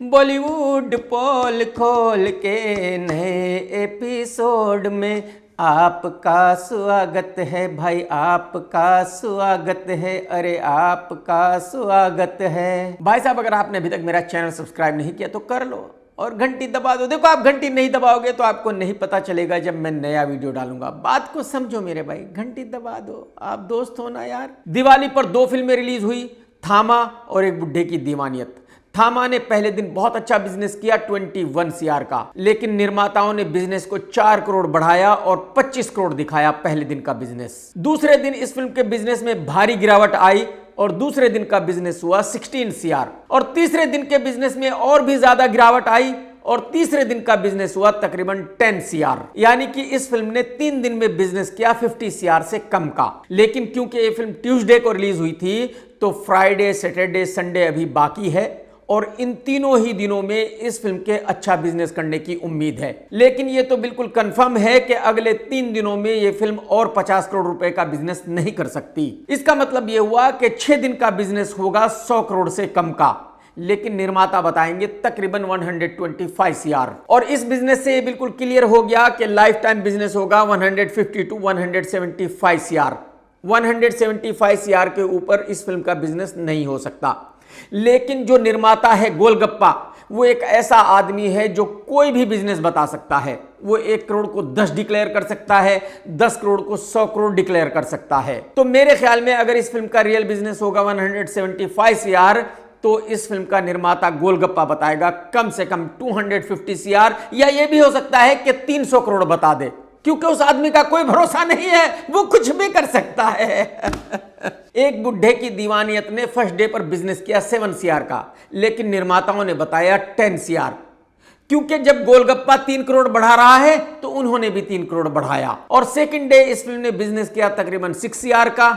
बॉलीवुड पोल खोल के नए एपिसोड में आपका स्वागत है भाई, आपका स्वागत है, अरे आपका स्वागत है भाई साहब। अगर आपने अभी तक मेरा चैनल सब्सक्राइब नहीं किया तो कर लो और घंटी दबा दो। देखो, आप घंटी नहीं दबाओगे तो आपको नहीं पता चलेगा जब मैं नया वीडियो डालूंगा। बात को समझो मेरे भाई, घंटी दबा दो। आप दोस्त हो ना यार। दिवाली पर 2 फिल्में रिलीज हुई, थामा और एक बुड्ढे की दीवानियत। थामा ने पहले दिन बहुत अच्छा बिजनेस किया 21 सीआर का, लेकिन निर्माताओं ने बिजनेस को 4 करोड़ बढ़ाया और 25 करोड़ दिखाया पहले दिन का बिजनेस। दूसरे दिन इस फिल्म के बिजनेस में भारी गिरावट आई और दूसरे दिन का बिजनेस हुआ 16 सीआर और तीसरे दिन के बिजनेस में और भी ज्यादा गिरावट आई और तीसरे दिन का बिजनेस हुआ तकरीबन 10 सीआर। यानी कि इस फिल्म ने 3 दिन में बिजनेस किया 50 सीआर से कम का। लेकिन क्योंकि ये फिल्म ट्यूसडे को रिलीज हुई थी तो फ्राइडे, सैटरडे, संडे अभी बाकी है और इन तीनों ही दिनों में इस फिल्म के अच्छा बिजनेस करने की उम्मीद है। लेकिन यह तो बिल्कुल कंफर्म है कि अगले 3 दिनों में यह फिल्म और 50 करोड़ रुपए का बिजनेस नहीं कर सकती। इसका मतलब यह हुआ कि 6 दिन का बिजनेस होगा 100 करोड़ से कम का, लेकिन निर्माता बताएंगे तकरीबन 125 सीआर। और इस बिजनेस से यह बिल्कुल क्लियर हो गया कि लाइफ टाइम बिजनेस होगा 150 टू 175 सीआर। 175 सीआर के ऊपर इस फिल्म का बिजनेस नहीं हो सकता। लेकिन जो निर्माता है गोलगप्पा, वो एक ऐसा आदमी है जो कोई भी बिजनेस बता सकता है। वो 1 करोड़ को 10 डिक्लेयर कर सकता है, 10 करोड़ को 100 करोड़ डिक्लेयर कर सकता है। तो मेरे ख्याल में अगर इस फिल्म का रियल बिजनेस होगा 175 सीआर तो इस फिल्म का निर्माता गोलगप्पा बताएगा कम से कम 250 सीआर, या यह भी हो सकता है कि 300 करोड़ बता दे, क्योंकि उस आदमी का कोई भरोसा नहीं है, वो कुछ भी कर सकता है। एक बुड्ढे की दीवानियत ने फर्स्ट डे पर बिजनेस किया 7 सीआर का, लेकिन निर्माताओं ने बताया 10 सीआर, क्योंकि जब गोलगप्पा 3 करोड़ बढ़ा रहा है तो उन्होंने भी 3 करोड़ बढ़ाया। और सेकंड डे इस फिल्म ने बिजनेस किया तकरीबन 6 सीआर का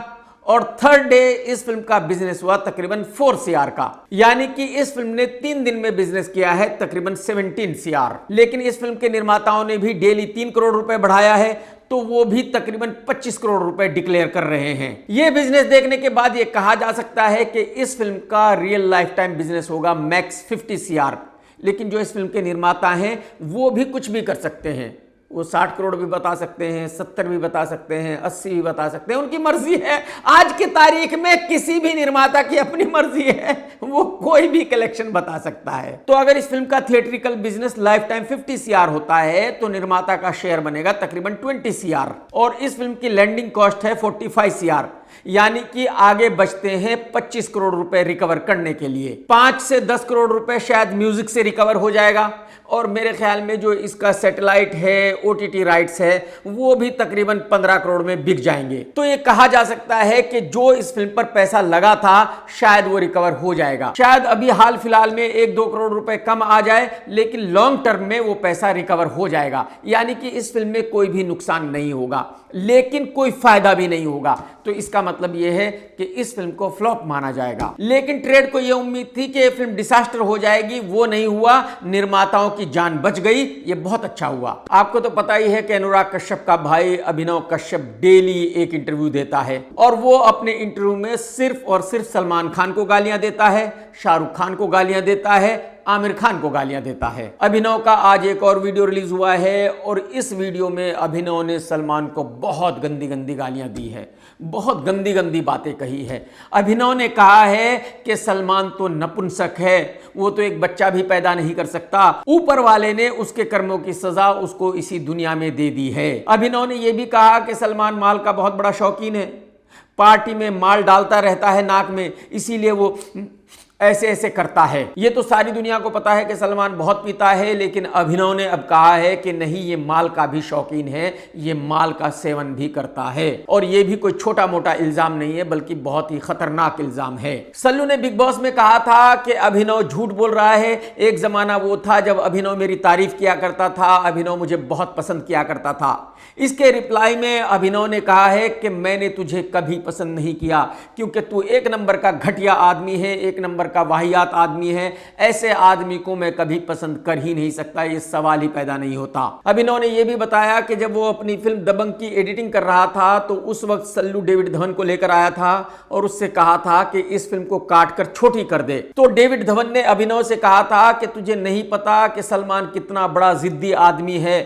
और थर्ड डे इस फिल्म का बिजनेस हुआ तकरीबन 4 सीआर का। यानी कि इस फिल्म ने 3 दिन में बिजनेस किया है तकरीबन 17 सीआर। लेकिन इस फिल्म के निर्माताओं ने भी डेली 3 करोड़ रुपए बढ़ाया है, तो वो भी तकरीबन 25 करोड़ रुपए डिक्लेयर कर रहे हैं। ये बिजनेस देखने के बाद ये कहा जा सकता है कि इस फिल्म का रियल लाइफ टाइम बिजनेस होगा मैक्स 50 सीआर। लेकिन जो इस फिल्म के निर्माता हैं वो भी कुछ भी कर सकते हैं। वो 60 करोड़ भी बता सकते हैं, 70 भी बता सकते हैं, 80 भी बता सकते हैं, उनकी मर्जी है। आज की तारीख में किसी भी निर्माता की अपनी मर्जी है, वो कोई भी कलेक्शन बता सकता है। तो अगर इस फिल्म का theatrical business life time 50 CR होता है तो निर्माता का शेयर बनेगा तकरीबन 20 सीआर और इस फिल्म की लैंडिंग कॉस्ट है 45 सीआर। यानी कि आगे बचते हैं 25 करोड़ रुपए रिकवर करने के लिए। 5 से 10 करोड़ रुपए शायद म्यूजिक से रिकवर हो जाएगा और मेरे ख्याल में जो इसका सैटेलाइट है, ओटीटी राइट्स है, वो भी तकरीबन 15 करोड़ में बिक जाएंगे। तो ये कहा जा सकता है कि जो इस फिल्म पर पैसा लगा था शायद वो रिकवर हो जाएगा। शायद अभी हाल फिलहाल में 1-2 करोड़ रुपए कम आ जाए, लेकिन लॉन्ग टर्म में वो पैसा रिकवर हो जाएगा। यानी कि इस फिल्म में कोई भी नुकसान नहीं होगा, लेकिन कोई फायदा भी नहीं होगा। तो इसका मतलब यह है कि इस फिल्म को फ्लॉप माना जाएगा। लेकिन ट्रेड को यह उम्मीद थी कि यह फिल्म डिजास्टर हो जाएगी, वो नहीं हुआ। निर्माताओं की जान बच गई, ये बहुत अच्छा हुआ। आपको तो पता ही है कि अनुराग कश्यप का भाई अभिनव कश्यप डेली एक इंटरव्यू देता है और वो अपने इंटरव्यू में सिर्फ और सिर्फ सलमान खान को गालियां देता है, शाहरुख खान को गालियां देता है, आमिर खान को गालियां देता है। अभिनव का आज एक और वीडियो रिलीज हुआ है और इस वीडियो में अभिनव ने सलमान को बहुत गंदी गंदी गालियां दी है, बहुत गंदी गंदी बातें कही है। अभिनव ने कहा है कि सलमान तो नपुंसक है, वो तो एक बच्चा भी पैदा नहीं कर सकता, ऊपर वाले ने उसके कर्मों की सजा उसको इसी दुनिया में दे दी है। अभिनव ने यह भी कहा कि सलमान माल का बहुत बड़ा शौकीन है, पार्टी में माल डालता रहता है नाक में, इसीलिए वो ऐसे ऐसे करता है। ये तो सारी दुनिया को पता है कि सलमान बहुत पीता है, लेकिन अभिनव ने अब कहा है कि नहीं, ये माल का भी शौकीन है, ये माल का सेवन भी करता है। और ये भी कोई छोटा मोटा इल्जाम नहीं है, बल्कि बहुत ही खतरनाक इल्जाम है। सल्लू ने बिग बॉस में कहा था कि अभिनव झूठ बोल रहा है। एक जमाना वो था जब अभिनव मेरी तारीफ किया करता था, अभिनव मुझे बहुत पसंद किया करता था। इसके रिप्लाई में अभिनव ने कहा है कि मैंने तुझे कभी पसंद नहीं किया, क्योंकि तू एक नंबर का घटिया आदमी है, एक नंबर का वाहियात आदमी है, ऐसे आदमी को मैं कभी पसंद कर ही नहीं सकता, ये सवाल ही पैदा नहीं होता। अभिनव ने यह भी बताया कि जब वो अपनी फिल्म दबंग की एडिटिंग कर रहा था तो उस वक्त सल्लू डेविड धवन को लेकर आया था और उससे कहा था कि इस फिल्म को काट कर छोटी कर दे। तो डेविड धवन ने अभिनव से कहा था कि तुझे नहीं पता कि सलमान कितना बड़ा जिद्दी आदमी है,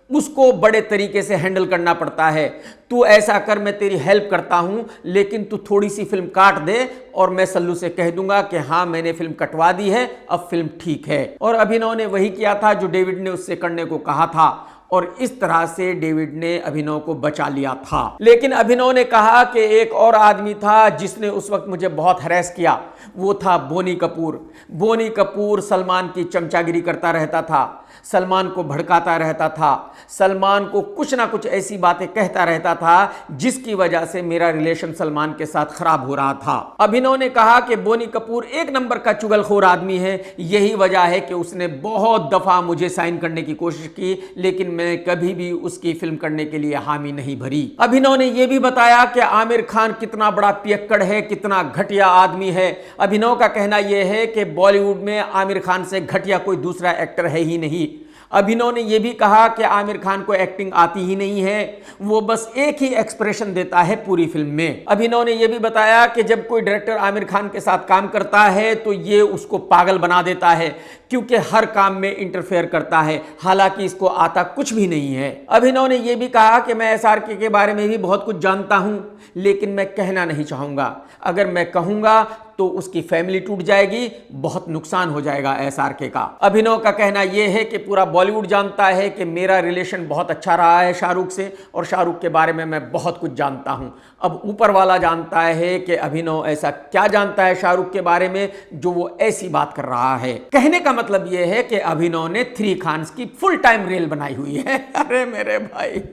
उसको बड़े तरीके से हैंडल करना पड़ता है, तू ऐसा कर, मैं तेरी हेल्प करता हूं, लेकिन तू थोड़ी सी फिल्म काट दे और मैं सल्लू से कह दूंगा कि हाँ मैंने फिल्म कटवा दी है, अब फिल्म ठीक है। और अभिनव ने वही किया था जो डेविड ने उससे करने को कहा था और इस तरह से डेविड ने अभिनव को बचा लिया था। लेकिन अभिनव ने कहा कि एक और आदमी था जिसने उस वक्त मुझे बहुत हैरेस किया, वो था बोनी कपूर। बोनी कपूर सलमान की चमचागिरी करता रहता था, सलमान को भड़काता रहता था, सलमान को कुछ ना कुछ ऐसी बातें कहता रहता था जिसकी वजह से मेरा रिलेशन सलमान के साथ खराब हो रहा था। अभिनव ने कहा कि बोनी कपूर एक नंबर का चुगलखोर आदमी है, यही वजह है कि उसने बहुत दफा मुझे साइन करने की कोशिश की, लेकिन मैं कभी भी उसकी फिल्म करने के लिए हामी नहीं भरी। अभिनव ने यह भी बताया कि आमिर खान कितना बड़ा पियक्कड़ है, कितना घटिया आदमी है। अभिनव का कहना यह है कि बॉलीवुड में आमिर खान से घटिया कोई दूसरा एक्टर है ही नहीं। अभिनव ने यह भी कहा कि आमिर खान को एक्टिंग आती ही नहीं है, वो बस एक ही एक्सप्रेशन देता है पूरी फिल्म में। अभिनव ने यह भी बताया कि जब कोई डायरेक्टर आमिर खान के साथ काम करता है तो ये उसको पागल बना देता है, क्योंकि हर काम में इंटरफेयर करता है, हालांकि इसको आता कुछ भी नहीं है। अभिनव ने यह भी कहा कि मैं एसआरके के बारे में भी बहुत कुछ जानता हूं, लेकिन मैं कहना नहीं चाहूंगा, अगर मैं कहूंगा तो उसकी फैमिली टूट जाएगी, बहुत नुकसान हो जाएगा एसआरके का। अभिनव का कहना यह है कि पूरा बॉलीवुड जानता है कि मेरा रिलेशन बहुत अच्छा रहा है शाहरुख से, और शाहरुख के बारे में मैं बहुत कुछ जानता हूं। अब ऊपर वाला जानता है कि अभिनव ऐसा क्या जानता है शाहरुख के बारे में जो वो ऐसी बात कर रहा है। कहने का मतलब यह है कि अभिनव ने 3 खान्स की फुल टाइम रेल बनाई हुई है। अरे मेरे भाई,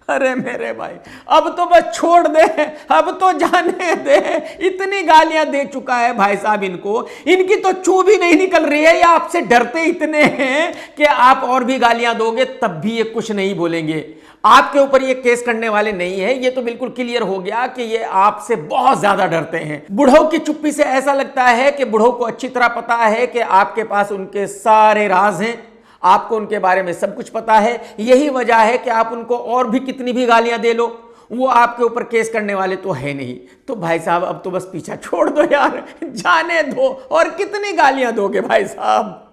अरे मेरे भाई, अब तो बस छोड़ दे, अब तो जाने दे, इतनी गालियां दे चुका है भाई साहब इनको, इनकी तो चू भी नहीं निकल रही है, या आपसे डरते इतने हैं कि आप और भी गालियां दोगे तब भी ये कुछ नहीं बोलेंगे। आपके ऊपर ये केस करने वाले नहीं है, ये तो बिल्कुल क्लियर हो गया कि ये आपसे बहुत ज्यादा डरते हैं। बुढ़ऊ की चुप्पी से ऐसा लगता है कि बुढ़ऊ को अच्छी तरह पता है कि आपके पास उनके सारे राज हैं, आपको उनके बारे में सब कुछ पता है। यही वजह है कि आप उनको और भी कितनी भी गालियां दे लो, वो आपके ऊपर केस करने वाले तो है नहीं। तो भाई साहब अब तो बस पीछा छोड़ दो यार, जाने दो, और कितनी गालियां दोगे भाई साहब।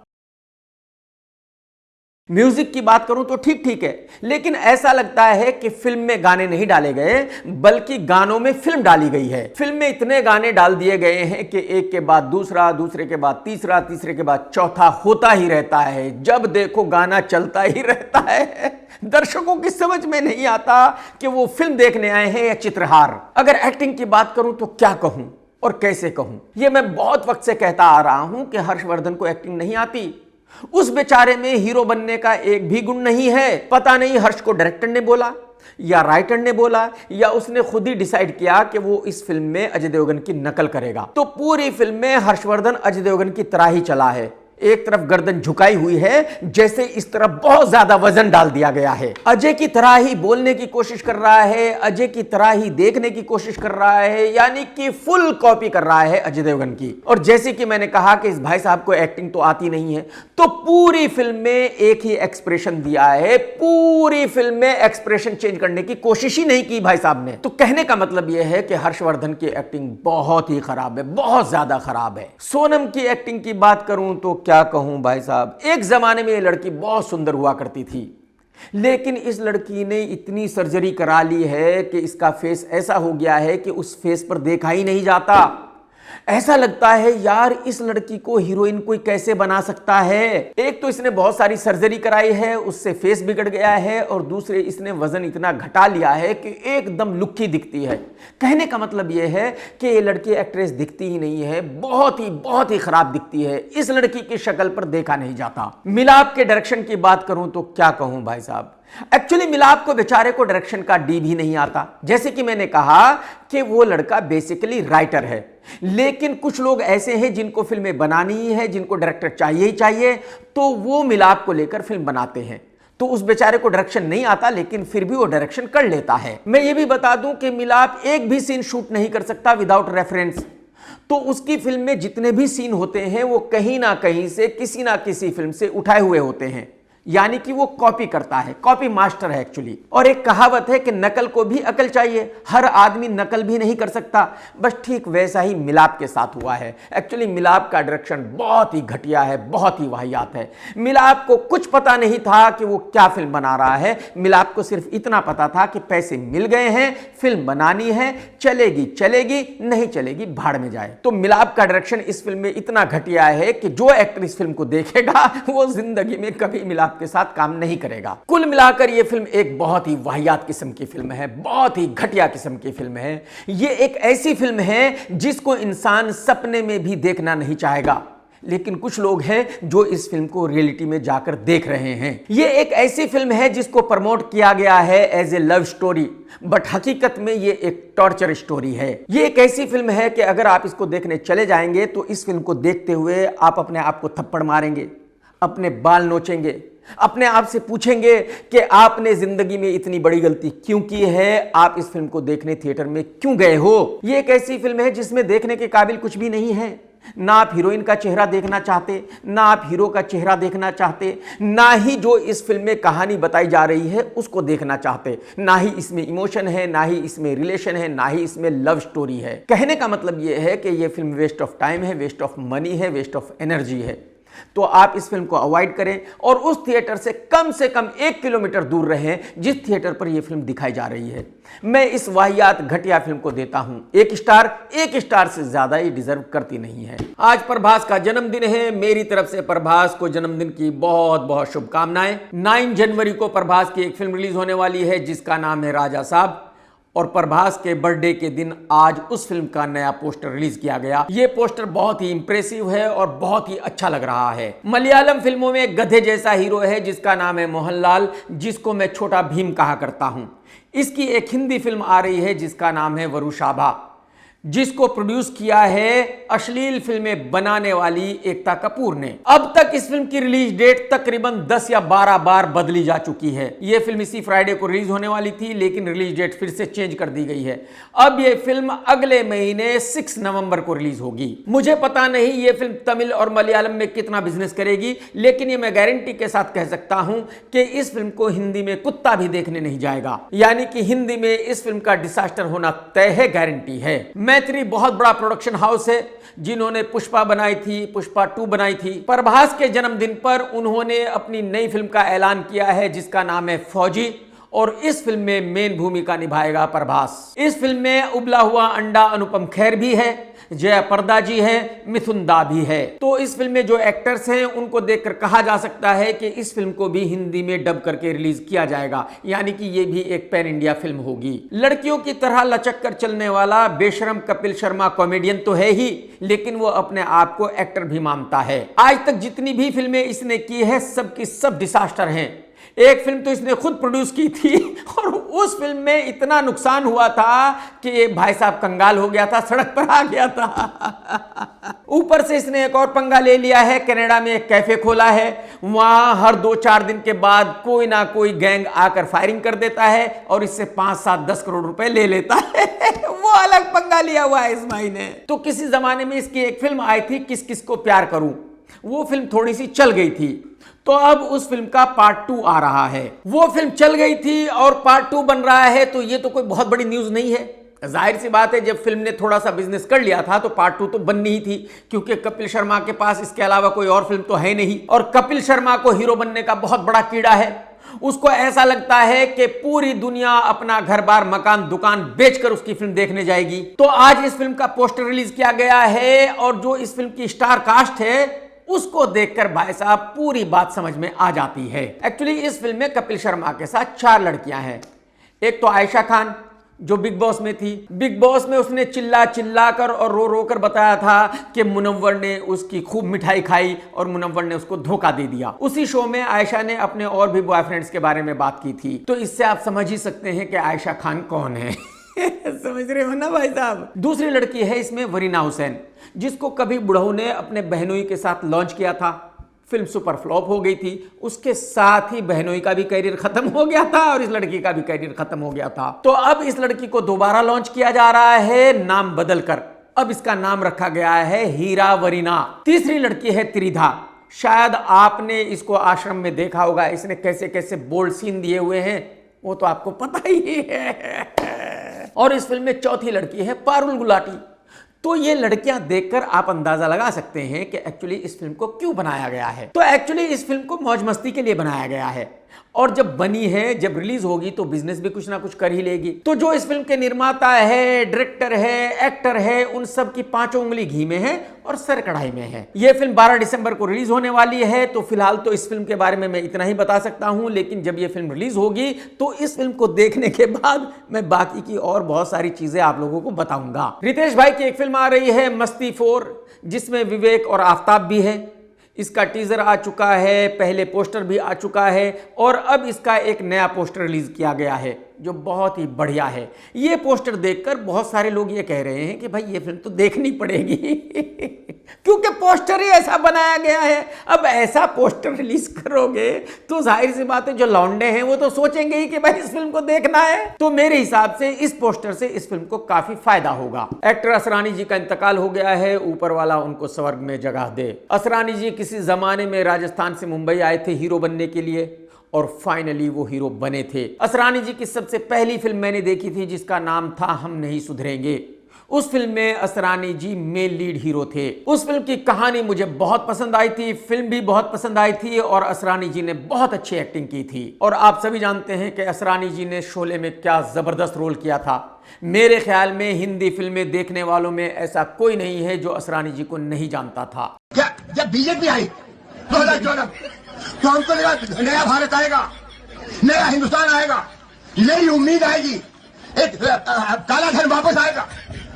म्यूजिक की बात करूं तो ठीक ठीक है, लेकिन ऐसा लगता है कि फिल्म में गाने नहीं डाले गए बल्कि गानों में फिल्म डाली गई है। फिल्म में इतने गाने डाल दिए गए हैं कि एक के बाद दूसरा, दूसरे के बाद तीसरा, तीसरे के बाद चौथा होता ही रहता है। जब देखो गाना चलता ही रहता है। दर्शकों की समझ में नहीं आता कि वो फिल्म देखने आए हैं या चित्रहार। अगर एक्टिंग की बात करूं तो क्या कहूं और कैसे कहूं। यह मैं बहुत वक्त से कहता आ रहा हूं कि हर्षवर्धन को एक्टिंग नहीं आती, उस बेचारे में हीरो बनने का एक भी गुण नहीं है। पता नहीं हर्ष को डायरेक्टर ने बोला या राइटर ने बोला या उसने खुद ही डिसाइड किया कि वो इस फिल्म में अजय देवगन की नकल करेगा। तो पूरी फिल्म में हर्षवर्धन अजय देवगन की तरह ही चला है। एक तरफ गर्दन झुकाई हुई है, जैसे इस तरफ बहुत ज्यादा वजन डाल दिया गया है। अजय की तरह ही बोलने की कोशिश कर रहा है, अजय की तरह ही देखने की कोशिश कर रहा है, यानी कि फुल कॉपी कर रहा है अजय देवगन की। और जैसे कि मैंने कहा कि इस भाई साहब को एक्टिंग तो आती नहीं है, तो पूरी फिल्म में एक ही एक्सप्रेशन दिया है, पूरी फिल्म में एक्सप्रेशन चेंज करने की कोशिश ही नहीं की भाई साहब ने। तो कहने का मतलब यह है कि हर्षवर्धन की एक्टिंग बहुत ही खराब है, बहुत ज्यादा खराब है। सोनम की एक्टिंग की बात करूं तो क्या कहूं भाई साहब, एक जमाने में ये लड़की बहुत सुंदर हुआ करती थी, लेकिन इस लड़की ने इतनी सर्जरी करा ली है कि इसका फेस ऐसा हो गया है कि उस फेस पर देखा ही नहीं जाता। ऐसा लगता है यार इस लड़की को हीरोइन कोई कैसे बना सकता है। एक तो इसने बहुत सारी सर्जरी कराई है, उससे फेस बिगड़ गया है, और दूसरे इसने वजन इतना घटा लिया है कि एकदम लुक्की दिखती है। कहने का मतलब यह है कि ये लड़की एक्ट्रेस दिखती ही नहीं है, बहुत ही खराब दिखती है। इस लड़की की शक्ल पर देखा नहीं जाता। मिलाप के डायरेक्शन की बात करूं तो क्या कहूं भाई साहब, एक्चुअली मिलाप को बेचारे को डायरेक्शन का डी भी नहीं आता। जैसे कि मैंने कहा कि वो लड़का बेसिकली राइटर है, लेकिन कुछ लोग ऐसे हैं जिनको फिल्में बनानी ही है, जिनको डायरेक्टर चाहिए ही चाहिए, तो वो मिलाप को लेकर फिल्म बनाते हैं। तो उस बेचारे को डायरेक्शन नहीं आता, लेकिन फिर भी वो डायरेक्शन कर लेता है। मैं ये भी बता दूं कि मिलाप एक भी सीन शूट नहीं कर सकता विदाउट रेफरेंस। तो उसकी फिल्म में जितने भी सीन होते हैं वो कहीं ना कहीं से किसी ना किसी फिल्म से उठाए हुए होते हैं, यानी कि वो कॉपी करता है, कॉपी मास्टर है एक्चुअली। और एक कहावत है कि नकल को भी अकल चाहिए, हर आदमी नकल भी नहीं कर सकता। बस ठीक वैसा ही मिलाप के साथ हुआ है। एक्चुअली मिलाप का डायरेक्शन बहुत ही घटिया है, बहुत ही वाहियात है। मिलाप को कुछ पता नहीं था कि वो क्या फिल्म बना रहा है। मिलाप को सिर्फ इतना पता था कि पैसे मिल गए हैं, फिल्म बनानी है, चलेगी चलेगी, नहीं चलेगी भाड़ में जाए। तो मिलाप का डायरेक्शन इस फिल्म में इतना घटिया है कि जो एक्टर इस फिल्म को देखेगा वो जिंदगी में कभी मिलाप के साथ काम नहीं करेगा। कुल मिलाकर यह फिल्म एक बहुत ही वाहियात किस्म की फिल्म है, बहुत ही घटिया किस्म की फिल्म है। यह एक ऐसी फिल्म है जिसको इंसान सपने में भी देखना नहीं चाहेगा, लेकिन कुछ लोग हैं जो इस फिल्म को रियलिटी में जाकर देख रहे हैं। यह एक ऐसी फिल्म है जिसको प्रमोट किया गया है as a love story, but हकीकत में यह एक टॉर्चर स्टोरी है। यह एक ऐसी फिल्म है कि अगर आप इसको देखने चले जाएंगे तो इस फिल्म को देखते हुए आप अपने आप को थप्पड़ मारेंगे, अपने बाल नोचेंगे, अपने आप से पूछेंगे कि आपने जिंदगी में इतनी बड़ी गलती क्यों की है, आप इस फिल्म को देखने थिएटर में क्यों गए हो। यह एक ऐसी फिल्म है जिसमें देखने के काबिल कुछ भी नहीं है। ना आप हीरोइन का चेहरा देखना चाहते, ना आप हीरो का चेहरा देखना चाहते, ना ही जो इस फिल्म में कहानी बताई जा रही है उसको देखना चाहते। ना ही इसमें इमोशन है, ना ही इसमें रिलेशन है, ना ही इसमें लव स्टोरी है। कहने का मतलब यह है कि यह फिल्म वेस्ट ऑफ टाइम है, वेस्ट ऑफ मनी है, वेस्ट ऑफ एनर्जी है। तो आप इस फिल्म को अवॉइड करें और उस थिएटर से कम 1 किलोमीटर दूर रहें जिस थिएटर पर यह फिल्म दिखाई जा रही है। मैं इस वाहियात घटिया फिल्म को देता हूं 1 स्टार। 1 स्टार से ज्यादा ये डिजर्व करती नहीं है। आज प्रभास का जन्मदिन है। मेरी तरफ से प्रभास को जन्मदिन की बहुत बहुत शुभकामनाएं। 9 जनवरी को प्रभास की एक फिल्म रिलीज होने वाली है जिसका नाम है राजा साहब, और प्रभास के बर्थडे के दिन आज उस फिल्म का नया पोस्टर रिलीज किया गया। ये पोस्टर बहुत ही इंप्रेसिव है और बहुत ही अच्छा लग रहा है। मलयालम फिल्मों में गधे जैसा हीरो है जिसका नाम है मोहनलाल, जिसको मैं छोटा भीम कहा करता हूं। इसकी एक हिंदी फिल्म आ रही है जिसका नाम है वरुशाभा, जिसको प्रोड्यूस किया है अश्लील फिल्में बनाने वाली एकता कपूर ने। अब तक इस फिल्म की रिलीज डेट तकरीबन 10 या 12 बार बदली जा चुकी है। यह फिल्म इसी फ्राइडे को रिलीज होने वाली थी, लेकिन रिलीज डेट फिर से चेंज कर दी गई है। अब यह फिल्म अगले महीने 6 नवंबर को रिलीज होगी। मुझे पता नहीं यह फिल्म तमिल और मलयालम में कितना बिजनेस करेगी, लेकिन यह मैं गारंटी के साथ कह सकता हूं कि इस फिल्म को हिंदी में कुत्ता भी देखने नहीं जाएगा। यानी कि हिंदी में इस फिल्म का डिसास्टर होना तय है, गारंटी है। मैत्री बहुत बड़ा प्रोडक्शन हाउस है जिन्होंने पुष्पा बनाई थी, पुष्पा 2 बनाई थी। प्रभास के जन्मदिन पर उन्होंने अपनी नई फिल्म का ऐलान किया है जिसका नाम है फौजी, और इस फिल्म में मेन भूमिका निभाएगा प्रभास। इस फिल्म में उबला हुआ अंडा अनुपम खेर भी है, जया पर्दा जी है, मिथुन दा भी है। तो इस फिल्म में जो एक्टर्स हैं उनको देखकर कहा जा सकता है कि इस फिल्म को भी हिंदी में डब करके रिलीज किया जाएगा, यानी कि ये भी एक पैन इंडिया फिल्म होगी। लड़कियों की तरह लचक कर चलने वाला बेशरम कपिल शर्मा कॉमेडियन तो है ही, लेकिन वो अपने आप को एक्टर भी मानता है। आज तक जितनी भी फिल्में इसने की है सबकी सब डिसास्टर हैं। एक फिल्म तो इसने खुद प्रोड्यूस की थी और उस फिल्म में इतना नुकसान हुआ था कि ये भाई साहब कंगाल हो गया था, सड़क पर आ गया था। ऊपर से इसने एक और पंगा ले लिया है, कनाडा में एक कैफे खोला है, वहां हर 2-4 दिन के बाद कोई ना कोई गैंग आकर फायरिंग कर देता है और इससे 5-7-10 करोड़ रुपए ले लेता है। वो अलग पंगा लिया हुआ है इस भाई ने। तो किसी जमाने में इसकी एक फिल्म आई थी किस किस को प्यार करूं, वो फिल्म थोड़ी सी चल गई थी, तो अब उस फिल्म का पार्ट 2 आ रहा है। वो फिल्म चल गई थी और पार्ट 2 बन रहा है, तो ये तो कोई बहुत बड़ी न्यूज नहीं है। जाहिर सी बात है, जब फिल्म ने थोड़ा सा बिजनेस कर लिया था तो पार्ट 2 तो बननी ही थी, क्योंकि कपिल शर्मा के पास इसके अलावा कोई और फिल्म तो है नहीं, और कपिल शर्मा को हीरो बनने का बहुत बड़ा कीड़ा है। उसको ऐसा लगता है कि पूरी दुनिया अपना घर बार मकान दुकान बेचकर उसकी फिल्म देखने जाएगी। तो आज इस फिल्म का पोस्टर रिलीज किया गया है और जो इस फिल्म की स्टार कास्ट है उसको देखकर भाई साहब पूरी बात समझ में आ जाती है। एक्चुअली इस फिल्म में कपिल शर्मा के साथ 4 लड़कियां हैं। एक तो आयशा खान जो बिग बॉस में थी। बिग बॉस में उसने चिल्ला चिल्ला कर और रो रो कर बताया था कि मुनव्वर ने उसकी खूब मिठाई खाई और मुनव्वर ने उसको धोखा दे दिया। उसी शो में आयशा ने अपने और भी बॉयफ्रेंड्स के बारे में बात की थी। तो इससे आप समझ ही सकते हैं कि आयशा खान कौन है। समझ रहे हो ना भाई साहब। दूसरी लड़की है इसमें वरीना हुसैन, जिसको कभी बुढ़ऊ ने अपने बहनोई के साथ लॉन्च किया था। फिल्म सुपर फ्लॉप हो गई थी, उसके साथ ही बहनोई का भी कैरियर खत्म हो गया था और इस लड़की का भी कैरियर खत्म हो गया था। तो अब इस लड़की को दोबारा लॉन्च किया जा रहा है नाम बदलकर। अब इसका नाम रखा गया है हीरावरीना। तीसरी लड़की है त्रिधा। शायद आपने इसको आश्रम में देखा होगा, इसने कैसे कैसे बोल्ड सीन दिए हुए हैं वो तो आपको पता ही है। और इस फिल्म में चौथी लड़की है पारुल गुलाटी। तो ये लड़कियां देखकर आप अंदाजा लगा सकते हैं कि एक्चुअली इस फिल्म को क्यों बनाया गया है। तो एक्चुअली इस फिल्म को मौज मस्ती के लिए बनाया गया है, और जब बनी है, जब रिलीज होगी तो बिजनेस भी कुछ ना कुछ कर ही लेगी। तो जो इस फिल्म के निर्माता है, डायरेक्टर है, एक्टर है, उन सब की पांचों उंगली घी में है और सर कढ़ाई में है। यह फिल्म 12 दिसंबर को रिलीज होने वाली है। तो फिलहाल तो इस फिल्म के बारे में मैं इतना ही बता सकता हूं, लेकिन जब यह फिल्म रिलीज होगी तो इस फिल्म को देखने के बाद मैं बाकी की और बहुत सारी चीजें आप लोगों को बताऊंगा। रितेश भाई की एक फिल्म आ रही है मस्ती 4, जिसमें विवेक और आफ्ताब भी है। इसका टीजर आ चुका है, पहले पोस्टर भी आ चुका है, और अब इसका एक नया पोस्टर रिलीज किया गया है जो बहुत ही बढ़िया है। ये पोस्टर देखकर बहुत सारे लोग ये कह रहे हैं कि भाई ये फिल्म तो देखनी पड़ेगी क्योंकि पोस्टर ही ऐसा बनाया गया है। अब ऐसा पोस्टर रिलीज करोगे तो जाहिर सी बात है जो लौंडे हैं वो तो सोचेंगे ही कि भाई इस फिल्म को देखना है। तो मेरे हिसाब से इस पोस्टर से इस फिल्म को काफी फायदा होगा। एक्टर असरानी जी का इंतकाल हो गया है, ऊपर वाला उनको स्वर्ग में जगह दे। असरानी जी किसी जमाने में राजस्थान से मुंबई आए थे हीरो बनने के लिए, और फाइनली वो हीरो बने थे। असरानी जी की सबसे पहली फिल्म मैंने देखी थी जिसका नाम था हम नहीं सुधरेंगे। उस फिल्म में असरानी जी मेन लीड हीरो थे। उस फिल्म की कहानी मुझे बहुत पसंद आई थी, फिल्म भी बहुत पसंद आई थी, और असरानी जी ने बहुत अच्छी एक्टिंग की थी। और आप सभी जानते हैं कि असरानी जी ने शोले में क्या जबरदस्त रोल किया था। मेरे ख्याल में हिंदी फिल्में देखने वालों में ऐसा कोई नहीं है जो असरानी जी को नहीं जानता था। जब बीजेपी आई 2014 तो हमको लगा नया भारत आएगा, नया हिंदुस्तान आएगा, नई उम्मीद आएगी, एक काला धन वापस आएगा,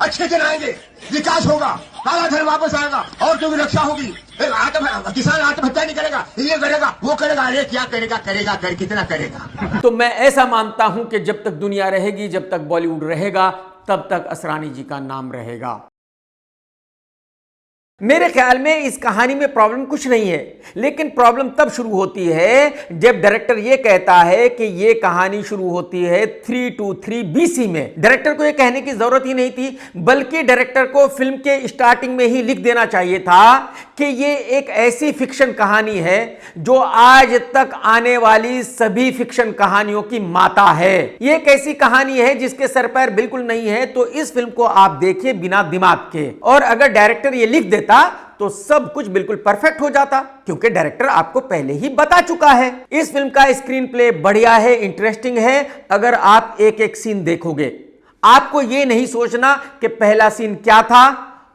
अच्छे दिन आएंगे, विकास होगा, काला धन वापस आएगा, औरतों की रक्षा होगी, किसान आत्महत्या नहीं करेगा, ये करेगा वो करेगा। अरे क्या करेगा, करेगा कर कितना करेगा। तो मैं ऐसा मानता हूं कि जब तक दुनिया रहेगी, जब तक बॉलीवुड रहेगा, तब तक असरानी जी का नाम रहेगा। मेरे ख्याल में इस कहानी में प्रॉब्लम कुछ नहीं है, लेकिन प्रॉब्लम तब शुरू होती है जब डायरेक्टर ये कहता है कि ये कहानी शुरू होती है 323 BC में। डायरेक्टर को ये कहने की जरूरत ही नहीं थी, बल्कि डायरेक्टर को फिल्म के स्टार्टिंग में ही लिख देना चाहिए था कि ये एक ऐसी फिक्शन कहानी है जो आज तक आने वाली सभी फिक्शन कहानियों की माता है। ये एक ऐसी कहानी है जिसके सर पैर बिल्कुल नहीं है। तो इस फिल्म को आप देखिए बिना दिमाग के, और अगर डायरेक्टर ये लिख देता तो सब कुछ बिल्कुल परफेक्ट हो जाता, क्योंकि डायरेक्टर आपको पहले ही बता चुका है। इस फिल्म का स्क्रीन प्ले बढ़िया है, इंटरेस्टिंग है। अगर आप एक एक सीन देखोगे, आपको यह नहीं सोचना कि पहला सीन क्या था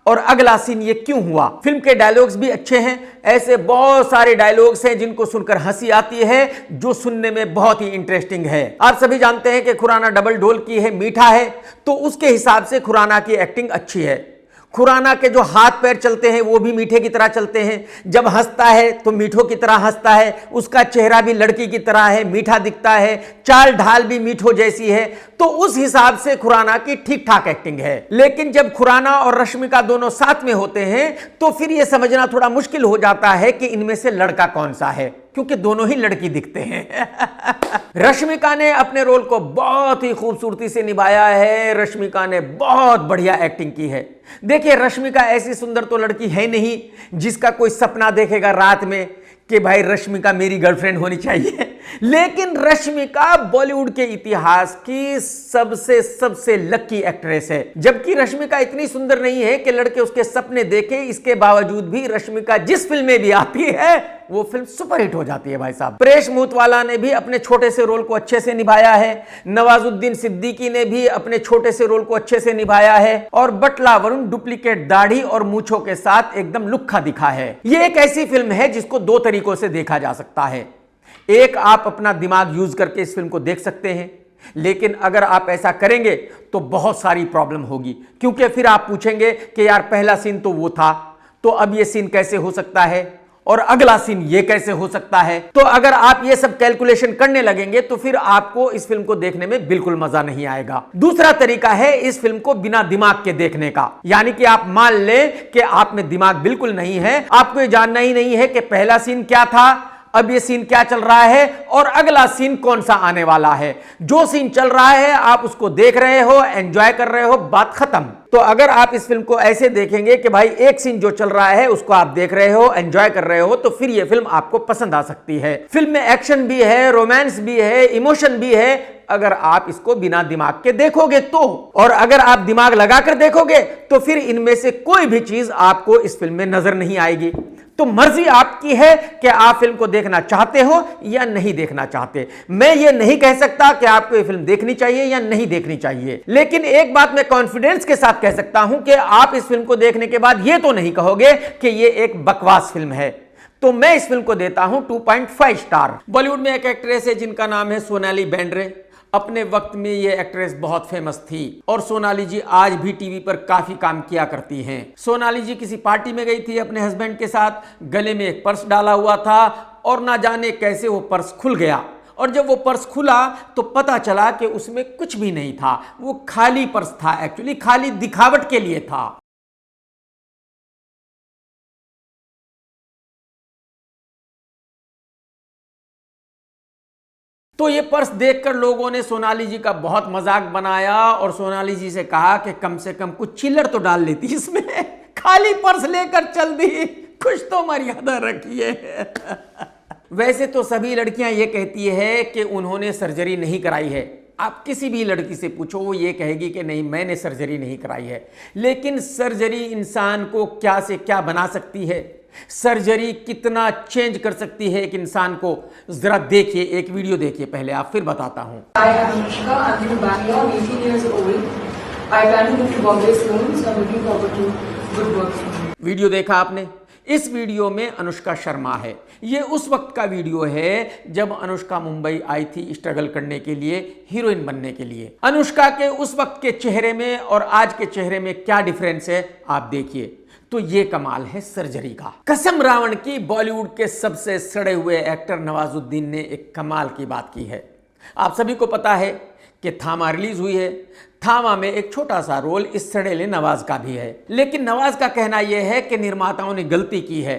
और अगला सीन ये क्यों हुआ। फिल्म के डायलॉग्स भी अच्छे हैं। ऐसे बहुत सारे डायलॉग्स हैं जिनको सुनकर हंसी आती है, जो सुनने में बहुत ही इंटरेस्टिंग है। आप सभी जानते हैं कि खुराना डबल ढोल की है, मीठा है, तो उसके हिसाब से खुराना की एक्टिंग अच्छी है। खुराना के जो हाथ पैर चलते हैं वो भी मीठे की तरह चलते हैं। जब हंसता है तो मीठों की तरह हंसता है, उसका चेहरा भी लड़की की तरह है, मीठा दिखता है, चाल ढाल भी मीठो जैसी है। तो उस हिसाब से खुराना की ठीक ठाक एक्टिंग है। लेकिन जब खुराना और रश्मिका दोनों साथ में होते हैं तो फिर यह समझना थोड़ा मुश्किल हो जाता है कि इनमें से लड़का कौन सा है, क्योंकि दोनों ही लड़की दिखते हैं। रश्मिका ने अपने रोल को बहुत ही खूबसूरती से निभाया है। रश्मिका ने बहुत बढ़िया एक्टिंग की है। देखिए, रश्मिका ऐसी सुंदर तो लड़की है नहीं जिसका कोई सपना देखेगा रात में कि भाई रश्मिका मेरी गर्लफ्रेंड होनी चाहिए। लेकिन रश्मिका बॉलीवुड के इतिहास की सबसे लकी एक्ट्रेस है। जबकि रश्मिका इतनी सुंदर नहीं है कि लड़के उसके सपने देखे, इसके बावजूद भी रश्मिका जिस फिल्म में भी आती है वो फिल्म सुपरहिट हो जाती है। भाई साहब, परेश मूतवाला ने भी अपने छोटे से रोल को अच्छे से निभाया है, नवाजुद्दीन सिद्दीकी ने भी अपने छोटे से रोल को अच्छे से निभाया है, और बटला वरुण डुप्लीकेट दाढ़ी और मूंछों के साथ एकदम लुक्खा दिखा है। ये एक ऐसी फिल्म है जिसको दो तरीकों से देखा जा सकता है। एक, आप अपना दिमाग यूज करके इस फिल्म को देख सकते हैं, लेकिन अगर आप ऐसा करेंगे तो बहुत सारी प्रॉब्लम होगी, क्योंकि फिर आप पूछेंगे कि यार पहला सीन तो वो था, तो अब ये सीन कैसे हो सकता है, और अगला सीन ये कैसे हो सकता है। तो अगर आप ये सब कैलकुलेशन करने लगेंगे तो फिर आपको इस फिल्म को देखने में बिल्कुल मजा नहीं आएगा। दूसरा तरीका है इस फिल्म को बिना दिमाग के देखने का, यानी कि आप मान लें कि आप में दिमाग बिल्कुल नहीं है, आपको ये जानना ही नहीं है कि पहला सीन क्या था, अब ये सीन क्या चल रहा है और अगला सीन कौन सा आने वाला है। जो सीन चल रहा है आप उसको देख रहे हो, एंजॉय कर रहे हो, बात खत्म। तो अगर आप इस फिल्म को ऐसे देखेंगे कि भाई एक सीन जो चल रहा है उसको आप देख रहे हो, एंजॉय कर रहे हो, तो फिर यह फिल्म आपको पसंद आ सकती है। फिल्म में एक्शन भी है, रोमांस भी है, इमोशन भी है, अगर आप इसको बिना दिमाग के देखोगे तो। और अगर आप दिमाग लगाकर देखोगे तो फिर इनमें से कोई भी चीज आपको इस फिल्म में नजर नहीं आएगी। तो मर्जी आपकी है कि आप फिल्म को देखना चाहते हो या नहीं देखना चाहते। मैं ये नहीं कह सकता कि आपको ये फिल्म देखनी चाहिए या नहीं देखनी चाहिए, लेकिन एक बात मैं कॉन्फिडेंस के साथ कह सकता हूं कि आप इस फिल्म को देखने के बाद ये तो नहीं कहोगे कि ये एक बकवास फिल्म है। तो मैं इस फिल्म को देता हूं 2.5 स्टार। बॉलीवुड में एक एक्ट्रेस है जिनका नाम है सोनाली बेंद्रे। अपने वक्त में ये एक्ट्रेस बहुत फेमस थी और सोनाली जी आज भी टीवी पर काफी काम किया करती हैं। सोनाली जी किसी पार्टी में गई थी अपने हस्बैंड के साथ, गले में एक पर्स डाला हुआ था और ना जाने कैसे वो पर्स खुल गया। और जब वो पर्स खुला तो पता चला कि उसमें कुछ भी नहीं था, वो खाली पर्स था, एक्चुअली खाली दिखावट के लिए था। तो ये पर्स देखकर लोगों ने सोनाली जी का बहुत मजाक बनाया और सोनाली जी से कहा कि कम से कम कुछ चिल्लर तो डाल लेती इसमें, खाली पर्स लेकर चल दी, कुछ तो मर्यादा रखिए। वैसे तो सभी लड़कियां ये कहती है कि उन्होंने सर्जरी नहीं कराई है। आप किसी भी लड़की से पूछो वो ये कहेगी कि नहीं मैंने सर्जरी नहीं कराई है। लेकिन सर्जरी इंसान को क्या से क्या बना सकती है, सर्जरी कितना चेंज कर सकती है एक इंसान को, जरा देखिए, एक वीडियो देखिए पहले आप, फिर बताता हूं। Hi, I'm Anushka. I'm from Bangalore. I'm 18 years old. I plan to move to Bombay soon, so I'm looking forward to good work from you. Video देखा आपने? इस वीडियो में अनुष्का शर्मा है। ये उस वक्त का वीडियो है जब अनुष्का मुंबई आई थी स्ट्रगल करने के लिए, हीरोइन बनने के लिए। अनुष्का के उस वक्त के चेहरे में और आज के चेहरे में क्या डिफरेंस है आप देखिए। तो ये कमाल है सर्जरी का। कसम रावण की बॉलीवुड के सबसे सड़े हुए एक्टर नवाजुद्दीन ने एक कमाल की बात की है। आप सभी को पता है कि थामा रिलीज हुई है। थामा में एक छोटा सा रोल इस सड़ेले नवाज का भी है, लेकिन नवाज का कहना यह है कि निर्माताओं ने गलती की है।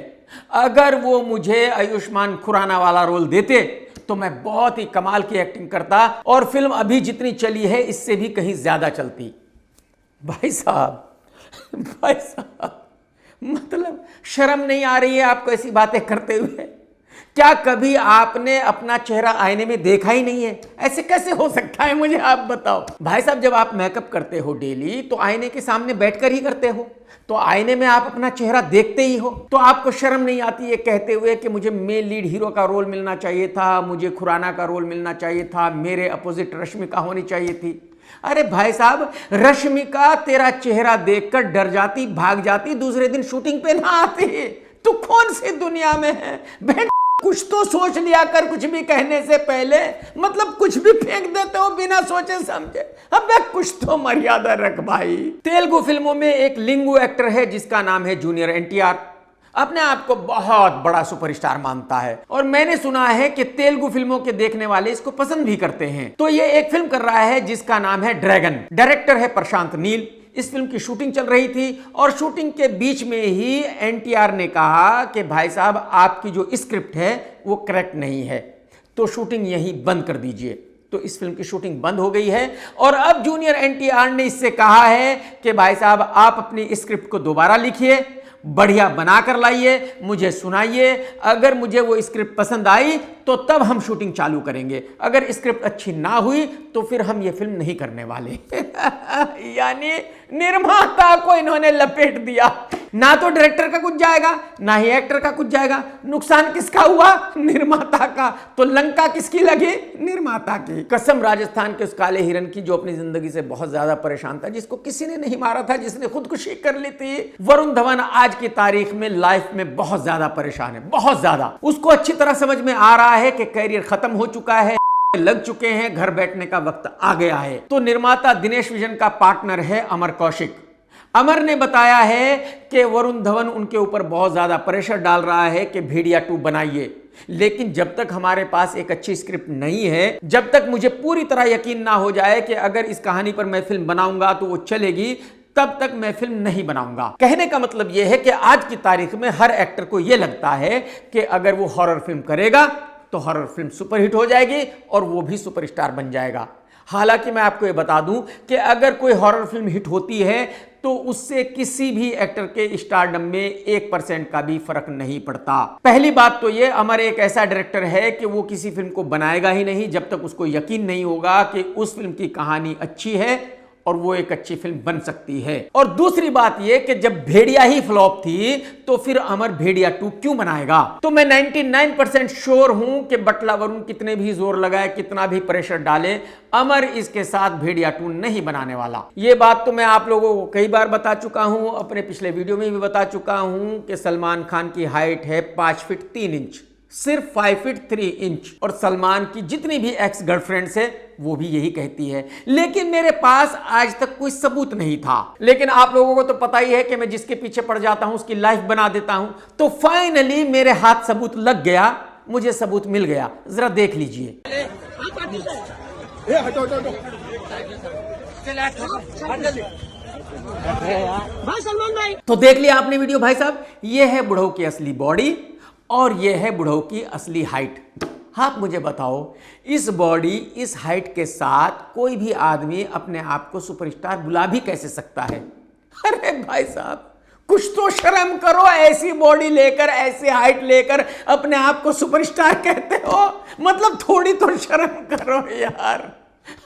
अगर वो मुझे आयुष्मान खुराना वाला रोल देते तो मैं बहुत ही कमाल की एक्टिंग करता और फिल्म अभी जितनी चली है इससे भी कहीं ज्यादा चलती। भाई साहब मतलब शर्म नहीं आ रही है आपको ऐसी बातें करते हुए? क्या कभी आपने अपना चेहरा आईने में देखा ही नहीं है? ऐसे कैसे हो सकता है, मुझे आप बताओ। भाई साहब जब आप मेकअप करते हो डेली तो आईने के सामने बैठकर ही करते हो, तो आईने में आप अपना चेहरा देखते ही हो, तो आपको शर्म नहीं आती है कहते हुए कि मुझे मेल लीड हीरो का रोल मिलना चाहिए था, मुझे खुराना का रोल मिलना चाहिए था, मेरे अपोजिट रश्मिका होनी चाहिए थी? अरे भाई साहब रश्मिका तेरा चेहरा देखकर डर जाती, भाग जाती, दूसरे दिन शूटिंग पे ना आती। तू कौन सी दुनिया में है? बहन कुछ तो सोच लिया कर कुछ भी कहने से पहले, मतलब कुछ भी फेंक देते हो बिना सोचे समझे। अब कुछ तो मर्यादा रख भाई। तेलुगु फिल्मों में एक लिंगू एक्टर है जिसका नाम है जूनियर एनटीआर। अपने आप को बहुत बड़ा सुपरस्टार मानता है और मैंने सुना है कि तेलुगु फिल्मों के देखने वाले इसको पसंद भी करते हैं। तो ये एक फिल्म कर रहा है जिसका नाम है ड्रैगन। डायरेक्टर है प्रशांत नील। इस फिल्म की शूटिंग चल रही थी और शूटिंग के बीच में ही एनटीआर ने कहा कि भाई साहब आपकी जो स्क्रिप्ट है वो करेक्ट नहीं है, तो शूटिंग यहीं बंद कर दीजिए। तो इस फिल्म की शूटिंग बंद हो गई है और अब जूनियर एनटीआर ने इससे कहा है कि भाई साहब आप अपनी स्क्रिप्ट को दोबारा लिखिए, बढ़िया बनाकर लाइए, मुझे सुनाइए। अगर मुझे वो स्क्रिप्ट पसंद आई तो तब हम शूटिंग चालू करेंगे, अगर स्क्रिप्ट अच्छी ना हुई तो फिर हम ये फिल्म नहीं करने वाले। यानी निर्माता को इन्होंने लपेट दिया। ना तो डायरेक्टर का कुछ जाएगा ना ही एक्टर का कुछ जाएगा। नुकसान किसका हुआ? निर्माता का। तो लंका किसकी लगी? निर्माता की। कसम राजस्थान के उस काले हिरन की जो अपनी जिंदगी से बहुत ज्यादा परेशान था, जिसको किसी ने नहीं मारा था, जिसने खुदकुशी कर ली थी। वरुण धवन आज की तारीख में लाइफ में बहुत ज्यादा परेशान है, बहुत ज्यादा। उसको अच्छी तरह समझ में आ रहा है कि कैरियर खत्म हो चुका है, लग चुके हैं, घर बैठने का वक्त आ गया है। तो निर्माता दिनेश विजन का पार्टनर है अमर कौशिक। अमर ने बताया है कि वरुण धवन उनके ऊपर बहुत ज्यादा प्रेशर डाल रहा है कि भेड़िया 2 बनाइए, लेकिन जब तक हमारे पास एक अच्छी स्क्रिप्ट नहीं है, जब तक मुझे पूरी तरह यकीन ना हो जाए कि अगर इस कहानी पर मैं फिल्म बनाऊंगा तो वो चलेगी, तब तक मैं फिल्म नहीं बनाऊंगा। कहने का मतलब यह है कि आज की तारीख में हर एक्टर को यह लगता है कि अगर वो हॉरर फिल्म करेगा तो हॉरर फिल्म सुपरहिट हो जाएगी और वो भी सुपरस्टार बन जाएगा। हालांकि मैं आपको ये बता दूं कि अगर कोई हॉरर फिल्म हिट होती है तो उससे किसी भी एक्टर के स्टारडम में 1% का भी फर्क नहीं पड़ता। पहली बात तो ये, अमर एक ऐसा डायरेक्टर है कि वो किसी फिल्म को बनाएगा ही नहीं जब तक उसको यकीन नहीं होगा कि उस फिल्म की कहानी अच्छी है और वो एक अच्छी फिल्म बन सकती है। और दूसरी बात ये कि जब भेड़िया ही फ्लॉप थी तो फिर अमर भेड़िया 2 क्यों बनाएगा। तो मैं 99% श्योर हूं कि बटला वरुण कितने भी जोर लगाए, कितना भी प्रेशर डाले, अमर इसके साथ भेड़िया 2 नहीं बनाने वाला। ये बात तो मैं आप लोगों को कई बार बता चुका हूं, अपने पिछले वीडियो में भी बता चुका हूं कि सलमान खान की हाइट है 5 फीट 3 इंच, सिर्फ 5 फीट 3 इंच। और सलमान की जितनी भी एक्स गर्लफ्रेंड्स है वो भी यही कहती है। लेकिन मेरे पास आज तक कोई सबूत नहीं था। लेकिन आप लोगों को तो पता ही है कि मैं जिसके पीछे पड़ जाता हूं उसकी लाइफ बना देता हूं। तो फाइनली मेरे हाथ सबूत लग गया, मुझे सबूत मिल गया। जरा देख लीजिए। तो देख लिया आपने वीडियो भाई साहब, ये है बुढ़ऊ की असली बॉडी और ये है बुढ़ऊ की असली हाइट। आप मुझे बताओ, इस बॉडी इस हाइट के साथ कोई भी आदमी अपने आप को सुपरस्टार बुला भी कैसे सकता है। अरे भाई साहब कुछ तो शर्म करो, ऐसी बॉडी लेकर ऐसी हाइट लेकर अपने आप को सुपरस्टार कहते हो, मतलब थोड़ी तो शर्म करो यार।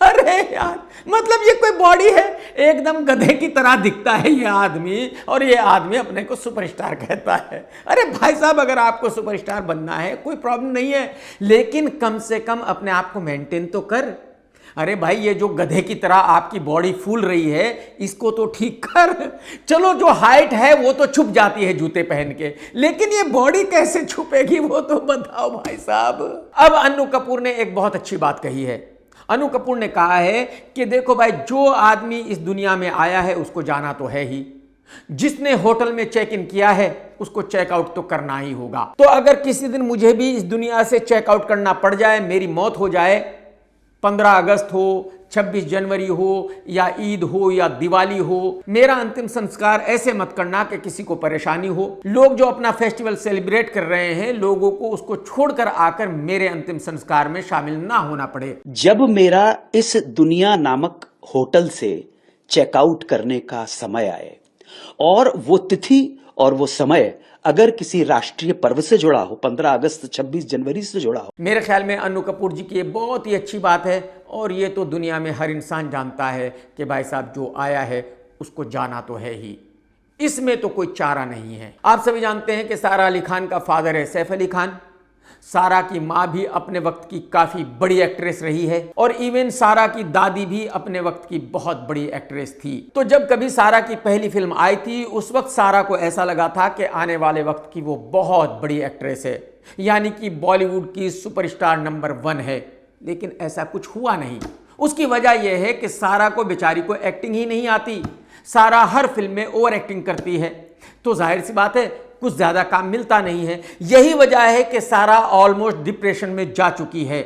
अरे यार, मतलब ये कोई बॉडी है, एकदम गधे की तरह दिखता है ये आदमी, और ये आदमी अपने को सुपरस्टार कहता है। अरे भाई साहब, अगर आपको सुपरस्टार बनना है कोई प्रॉब्लम नहीं है, लेकिन कम से कम अपने आप को मेंटेन तो कर। अरे भाई, ये जो गधे की तरह आपकी बॉडी फूल रही है इसको तो ठीक कर। चलो जो हाइट है वो तो छुप जाती है जूते पहन के, लेकिन ये बॉडी कैसे छुपेगी वो तो बताओ भाई साहब। अब अन्नू कपूर ने एक बहुत अच्छी बात कही है। अनु कपूर ने कहा है कि देखो भाई, जो आदमी इस दुनिया में आया है उसको जाना तो है ही, जिसने होटल में चेक इन किया है उसको चेकआउट तो करना ही होगा। तो अगर किसी दिन मुझे भी इस दुनिया से चेकआउट करना पड़ जाए, मेरी मौत हो जाए, 15 अगस्त हो, 26 जनवरी हो या ईद हो या दिवाली हो, मेरा अंतिम संस्कार ऐसे मत करना कि किसी को परेशानी हो। लोग जो अपना फेस्टिवल सेलिब्रेट कर रहे हैं, लोगों को उसको छोड़कर आकर मेरे अंतिम संस्कार में शामिल ना होना पड़े। जब मेरा इस दुनिया नामक होटल से चेकआउट करने का समय आए और वो तिथि और वो समय अगर किसी राष्ट्रीय पर्व से जुड़ा हो, 15 अगस्त 26 जनवरी से जुड़ा हो, मेरे ख्याल में अन्नू कपूर जी की ये बहुत ही अच्छी बात है। और ये तो दुनिया में हर इंसान जानता है कि भाई साहब जो आया है उसको जाना तो है ही, इसमें तो कोई चारा नहीं है। आप सभी जानते हैं कि सारा अली खान का फादर है सैफ अली खान। सारा की माँ भी अपने वक्त की काफी बड़ी एक्ट्रेस रही है, और इवन सारा की दादी भी अपने वक्त की बहुत बड़ी एक्ट्रेस थी। तो जब कभी सारा की पहली फिल्म आई थी, उस वक्त सारा को ऐसा लगा था कि आने वाले वक्त की वो बहुत बड़ी एक्ट्रेस है, यानी कि बॉलीवुड की सुपरस्टार नंबर 1 है। लेकिन ऐसा कुछ हुआ नहीं। उसकी वजह यह है कि सारा को बेचारी को एक्टिंग ही नहीं आती। सारा हर फिल्म में ओवर एक्टिंग करती है, तो जाहिर सी बात है कुछ ज्यादा काम मिलता नहीं है। यही वजह है कि सारा ऑलमोस्ट डिप्रेशन में जा चुकी है,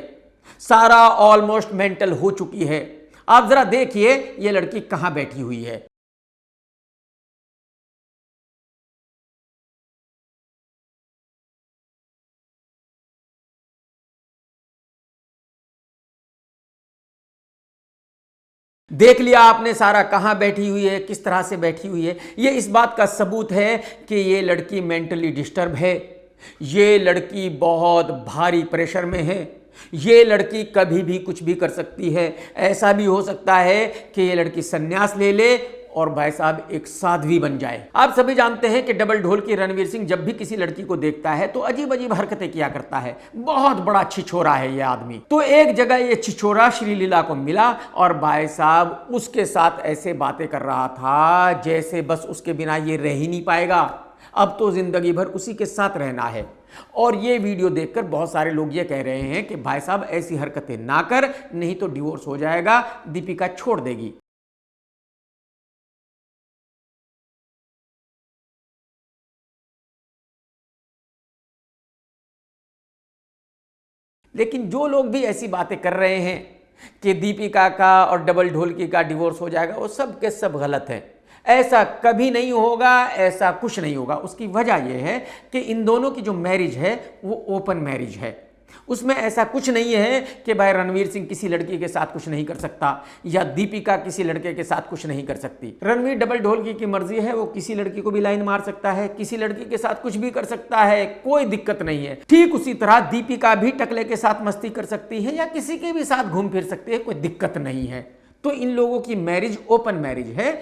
सारा ऑलमोस्ट मेंटल हो चुकी है। आप जरा देखिए ये लड़की कहां बैठी हुई है। देख लिया आपने सारा कहां बैठी हुई है, किस तरह से बैठी हुई है। ये इस बात का सबूत है कि ये लड़की मेंटली डिस्टर्ब है, ये लड़की बहुत भारी प्रेशर में है, ये लड़की कभी भी कुछ भी कर सकती है। ऐसा भी हो सकता है कि ये लड़की संन्यास ले ले और भाई साहब एक साध्वी बन जाए। आप सभी जानते हैं कि डबल ढोल की रणवीर सिंह जब भी किसी लड़की को देखता है तो अजीब अजीब हरकतें किया करता है। बहुत बड़ा छिछोरा है ये आदमी। तो एक जगह ये छिछोरा श्रीलीला को मिला और भाई साहब उसके साथ ऐसे बातें कर रहा था जैसे बस उसके बिना ये रह ही नहीं पाएगा, अब तो जिंदगी भर उसी के साथ रहना है। और ये वीडियो देखकर बहुत सारे लोग ये कह रहे हैं कि भाई साहब ऐसी हरकतें ना कर, नहीं तो डिवोर्स हो जाएगा, दीपिका छोड़ देगी। लेकिन जो लोग भी ऐसी बातें कर रहे हैं कि दीपिका का और डबल ढोलकी का डिवोर्स हो जाएगा, वो सब के सब गलत है। ऐसा कभी नहीं होगा, ऐसा कुछ नहीं होगा। उसकी वजह यह है कि इन दोनों की जो मैरिज है वो ओपन मैरिज है। उसमें ऐसा कुछ नहीं है कि भाई रणवीर सिंह किसी लड़की के साथ कुछ नहीं कर सकता या दीपिका किसी लड़के के साथ कुछ नहीं कर सकती। रणवीर डबल ढोलकी की मर्जी है, वो किसी लड़की को भी लाइन मार सकता है, किसी लड़की के साथ कुछ भी कर सकता है, कोई दिक्कत नहीं है। ठीक उसी तरह दीपिका भी टकले के साथ मस्ती कर सकती है या किसी के भी साथ घूम फिर सकती है, कोई दिक्कत नहीं है। तो इन लोगों की मैरिज ओपन मैरिज है।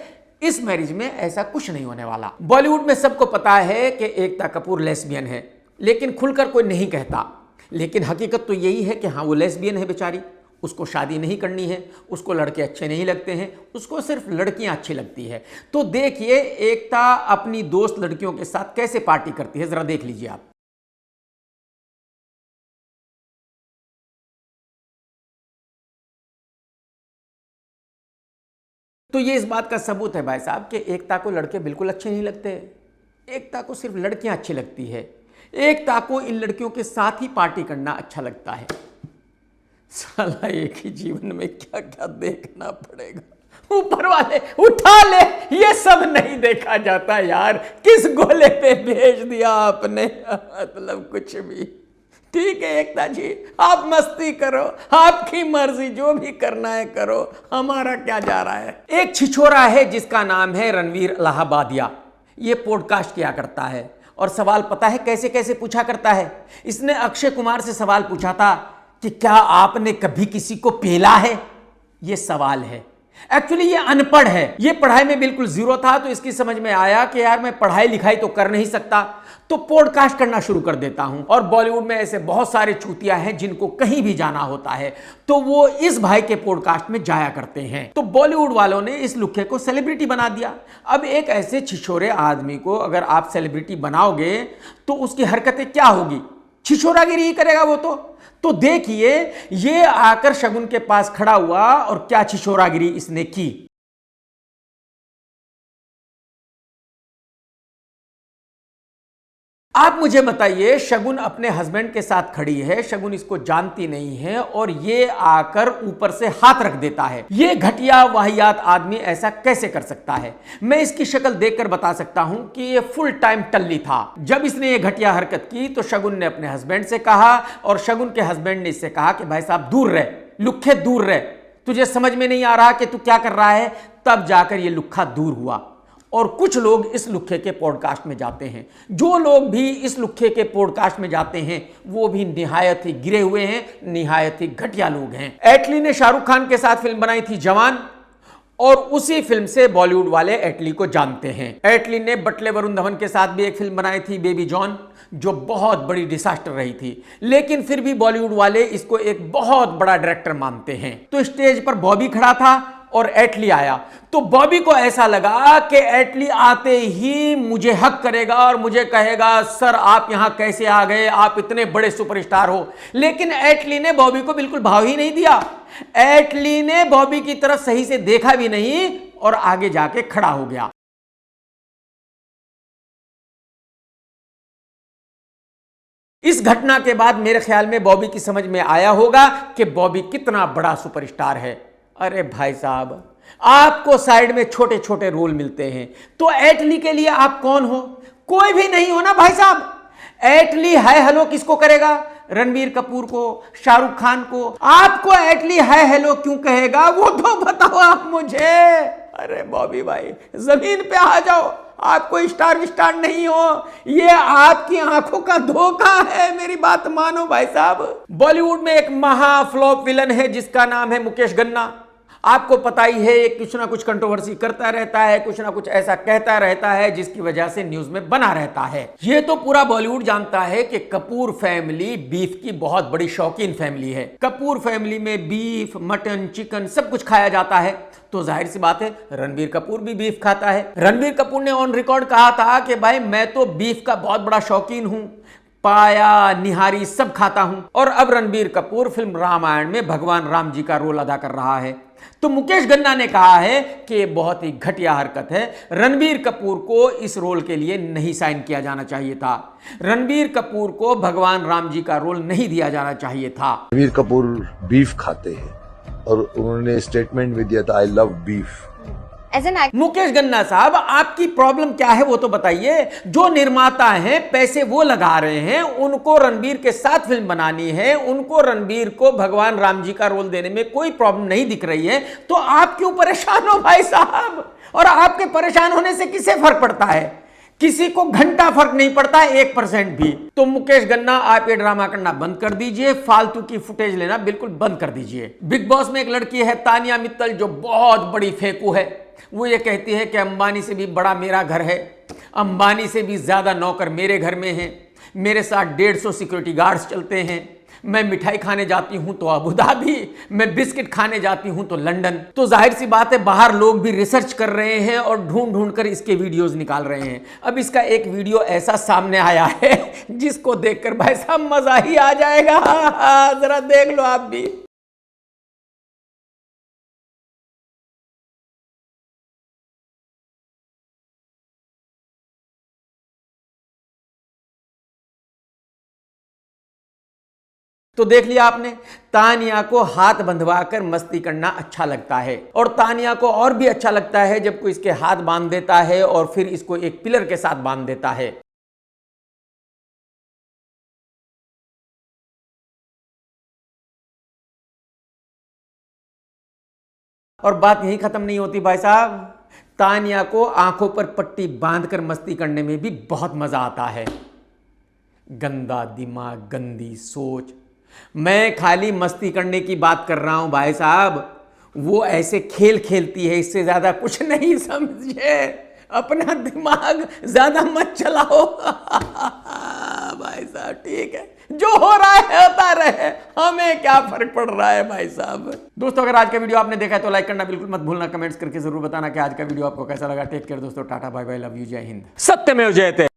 इस मैरिज में ऐसा कुछ नहीं होने वाला। बॉलीवुड में सबको पता है कि एकता कपूर लेस्बियन है, लेकिन खुलकर कोई नहीं कहता। लेकिन हकीकत तो यही है कि हाँ, वो लेस्बियन है बेचारी, उसको शादी नहीं करनी है, उसको लड़के अच्छे नहीं लगते हैं, उसको सिर्फ लड़कियां अच्छी लगती है। तो देखिए एकता अपनी दोस्त लड़कियों के साथ कैसे पार्टी करती है, जरा देख लीजिए आप। तो ये इस बात का सबूत है भाई साहब कि एकता को लड़के बिल्कुल अच्छे नहीं लगते। एकता को सिर्फ लड़कियां अच्छी लगती है। एकता को इन लड़कियों के साथ ही पार्टी करना अच्छा लगता है। साला एक ही जीवन में क्या क्या देखना पड़ेगा। ऊपर वाले उठा ले, ये सब नहीं देखा जाता यार। किस गोले पे भेज दिया आपने, मतलब कुछ भी। ठीक है एकता जी, आप मस्ती करो, आपकी मर्जी, जो भी करना है करो, हमारा क्या जा रहा है। एक छिछोरा है जिसका नाम है रणवीर इलाहाबादिया। ये पॉडकास्ट किया करता है और सवाल पता है कैसे कैसे पूछा करता है। इसने अक्षय कुमार से सवाल पूछा था कि क्या आपने कभी किसी को पेला है। ये सवाल है। एक्चुअली ये अनपढ़ है, ये पढ़ाई में बिल्कुल जीरो था। तो इसकी समझ में आया कि यार मैं पढ़ाई लिखाई तो कर नहीं सकता, तो पॉडकास्ट करना शुरू कर देता हूं। और बॉलीवुड में ऐसे बहुत सारे चूतिया हैं जिनको कहीं भी जाना होता है तो वो इस भाई के पॉडकास्ट में जाया करते हैं। तो बॉलीवुड वालों ने इस लुक्के को सेलिब्रिटी बना दिया। अब एक ऐसे छिछोरे आदमी को अगर आप सेलिब्रिटी बनाओगे तो उसकी हरकतें क्या होगी, छिछोरागिरी ही करेगा वो तो देखिए ये आकर शगुन के पास खड़ा हुआ और क्या छिछोरागिरी इसने की। आप मुझे बताइए, शगुन अपने हस्बैंड के साथ खड़ी है, शगुन इसको जानती नहीं है और ये आकर ऊपर से हाथ रख देता है। ये घटिया वाहियात आदमी ऐसा कैसे कर सकता है। मैं इसकी शक्ल देखकर बता सकता हूं कि ये फुल टाइम टल्ली था। जब इसने ये घटिया हरकत की तो शगुन ने अपने हस्बैंड से कहा और शगुन के हस्बैंड ने इससे कहा कि भाई साहब दूर रह, लुक्खे दूर रह, तुझे समझ में नहीं आ रहा कि तू क्या कर रहा है। तब जाकर ये लुक्खा दूर हुआ। और कुछ लोग इस लुक्खे के पॉडकास्ट में जाते हैं। जो लोग भी इस लुक्खे के पॉडकास्ट में जाते हैं वो भी निहायत ही गिरे हुए हैं, निहायत ही घटिया लोग हैं। एटली ने शाहरुख खान के साथ फिल्म बनाई थी जवान और उसी फिल्म से बॉलीवुड वाले एटली को जानते हैं। एटली ने बटले वरुण धवन के साथ भी एक फिल्म बनाई थी बेबी जॉन, जो बहुत बड़ी डिसास्टर रही थी। लेकिन फिर भी बॉलीवुड वाले इसको एक बहुत बड़ा डायरेक्टर मानते हैं। तो स्टेज पर बॉबी खड़ा था और एटली आया तो बॉबी को ऐसा लगा कि एटली आते ही मुझे हक करेगा और मुझे कहेगा सर आप यहां कैसे आ गए, आप इतने बड़े सुपरस्टार हो। लेकिन एटली ने बॉबी को बिल्कुल भाव ही नहीं दिया। एटली ने बॉबी की तरफ सही से देखा भी नहीं और आगे जाके खड़ा हो गया। इस घटना के बाद मेरे ख्याल में बॉबी की समझ में आया होगा कि बॉबी कितना बड़ा सुपरस्टार है। अरे भाई साहब, आपको साइड में छोटे छोटे रोल मिलते हैं तो एटली के लिए आप कौन हो? कोई भी नहीं हो ना भाई साहब। एटली हाय हेलो किसको करेगा? रणबीर कपूर को, शाहरुख खान को। आपको एटली हाय हेलो क्यों कहेगा वो तो बताओ आप मुझे। अरे बॉबी भाई जमीन पे आ जाओ, आप कोई स्टार विस्टार नहीं हो, ये आपकी आंखों का धोखा है। मेरी बात मानो भाई साहब। बॉलीवुड में एक महा फ्लॉप विलन है जिसका नाम है मुकेश गन्ना। आपको पता ही है कुछ ना कुछ कंट्रोवर्सी करता रहता है, कुछ ना कुछ ऐसा कहता रहता है जिसकी वजह से न्यूज में बना रहता है। ये तो पूरा बॉलीवुड जानता है कि कपूर फैमिली बीफ की बहुत बड़ी शौकीन फैमिली है। कपूर फैमिली में बीफ, मटन, चिकन सब कुछ खाया जाता है। तो जाहिर सी बात है रणबीर कपूर भी बीफ खाता है। रणबीर कपूर ने ऑन रिकॉर्ड कहा था कि भाई मैं तो बीफ का बहुत बड़ा शौकीन हूं, पाया, निहारी सब खाता हूं। और अब रणबीर कपूर फिल्म रामायण में भगवान राम जी का रोल अदा कर रहा है। तो मुकेश गन्ना ने कहा है कि ये बहुत ही घटिया हरकत है, रणबीर कपूर को इस रोल के लिए नहीं साइन किया जाना चाहिए था। रणबीर कपूर को भगवान राम जी का रोल नहीं दिया जाना चाहिए था। रणबीर कपूर बीफ खाते हैं और उन्होंने स्टेटमेंट भी दिया था I love beef. As an actor, Mukesh गन्ना साहब, आपकी प्रॉब्लम क्या है वो तो बताइए। जो निर्माता हैं, पैसे वो लगा रहे हैं, उनको रणबीर के साथ फिल्म बनानी है, उनको रणबीर को भगवान राम जी का रोल देने में कोई प्रॉब्लम नहीं दिख रही है, तो आप क्यों परेशान हो भाई साहब? और आपके परेशान होने से किसे फर्क पड़ता है? किसी को घंटा फर्क नहीं पड़ता है, 1% भी। तो मुकेश गन्ना, आप ये ड्रामा करना बंद कर दीजिए, फालतू की फुटेज लेना बिल्कुल बंद कर दीजिए। बिग बॉस में एक लड़की है तानिया मित्तल, जो बहुत बड़ी फेंकू है। वो ये कहती है कि अंबानी से भी बड़ा मेरा घर है, अंबानी से भी ज्यादा नौकर मेरे घर में हैं, मेरे साथ 150 सिक्योरिटी गार्ड्स चलते हैं, मैं मिठाई खाने जाती हूं तो अबू धाबी, मैं बिस्किट खाने जाती हूं तो लंदन। तो जाहिर सी बात है, बाहर लोग भी रिसर्च कर रहे हैं और ढूंढ ढूंढ कर इसके वीडियोस निकाल रहे हैं। अब इसका एक वीडियो ऐसा सामने आया है जिसको देखकर भाई साहब मजा ही आ जाएगा। जरा देख लो आप भी। तो देख लिया आपने, तानिया को हाथ बंधवाकर मस्ती करना अच्छा लगता है, और तानिया को और भी अच्छा लगता है जब कोई इसके हाथ बांध देता है और फिर इसको एक पिलर के साथ बांध देता है। और बात यहीं खत्म नहीं होती भाई साहब, तानिया को आंखों पर पट्टी बांधकर मस्ती करने में भी बहुत मजा आता है। गंदा दिमाग, गंदी सोच। मैं खाली मस्ती करने की बात कर रहा हूं भाई साहब, वो ऐसे खेल खेलती है, इससे ज्यादा कुछ नहीं, समझे? अपना दिमाग ज्यादा मत चलाओ। भाई साहब ठीक है, जो हो रहा है होता रहे, हमें क्या फर्क पड़ रहा है भाई साहब। दोस्तों, अगर आज का वीडियो आपने देखा है तो लाइक करना बिल्कुल मत भूलना, कमेंट्स करके जरूर बताना कि आज का वीडियो आपको कैसा लगा। टेक केयर दोस्तों, tata bye bye, love you, जय हिंद, सत्यमेव जयते।